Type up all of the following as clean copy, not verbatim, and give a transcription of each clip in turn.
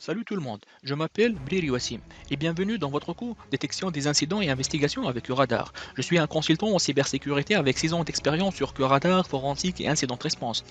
Salut tout le monde, je m'appelle Briri Wassim et bienvenue dans votre cours Détection des incidents et investigation avec Curadar. Je suis un consultant en cybersécurité avec 6 ans d'expérience sur Curadar, forensique et incident response.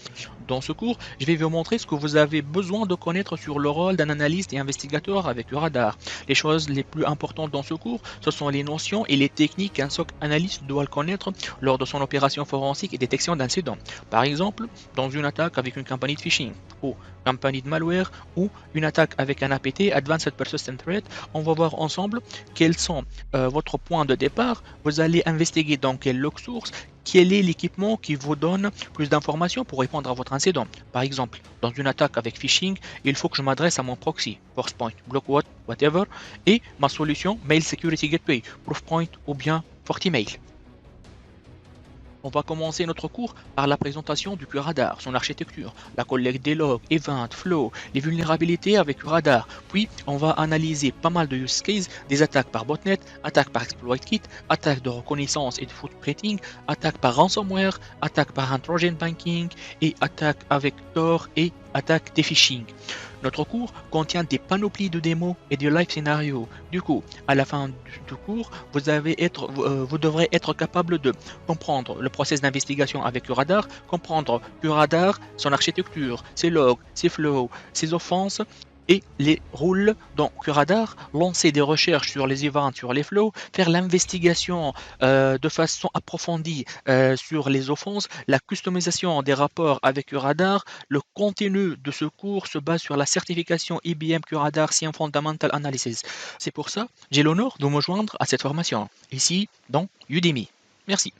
Dans ce cours, je vais vous montrer ce que vous avez besoin de connaître sur le rôle d'un analyste et investigateur avec Curadar. Les choses les plus importantes dans ce cours, ce sont les notions et les techniques qu'un SOC analyste doit connaître lors de son opération forensique et détection d'incidents. Par exemple, dans une attaque avec une compagnie de phishing ou campagne de malware ou une attaque avec un APT, Advanced Persistent Threat, on va voir ensemble quels sont votre point de départ. Vous allez investiguer dans quel log source, quel est l'équipement qui vous donne plus d'informations pour répondre à votre incident. Par exemple, dans une attaque avec phishing, il faut que je m'adresse à mon proxy, Forcepoint, Blockwhat, whatever, et ma solution Mail Security Gateway, Proofpoint ou bien FortiMail. On va commencer notre cours par la présentation du QRadar, son architecture, la collecte des logs, events, flows, les vulnérabilités avec QRadar. Puis, on va analyser pas mal de use cases, des attaques par botnet, attaques par exploit kit, attaques de reconnaissance et de footprinting, attaques par ransomware, attaques par un Trojan banking et attaques avec Tor et attaques des phishing. Notre cours contient des panoplies de démos et de live scénarios. Du coup, à la fin du cours, vous devrez être capable de comprendre le process d'investigation avec Curadar, comprendre Curadar, son architecture, ses logs, ses flows, ses offenses et les rôles dans Curadar, lancer des recherches sur les events, sur les flows, faire l'investigation de façon approfondie sur les offenses, la customisation des rapports avec Curadar. Le contenu de ce cours se base sur la certification IBM Curadar CIEM Fundamental Analysis. C'est pour ça, j'ai l'honneur de me joindre à cette formation, ici dans Udemy. Merci.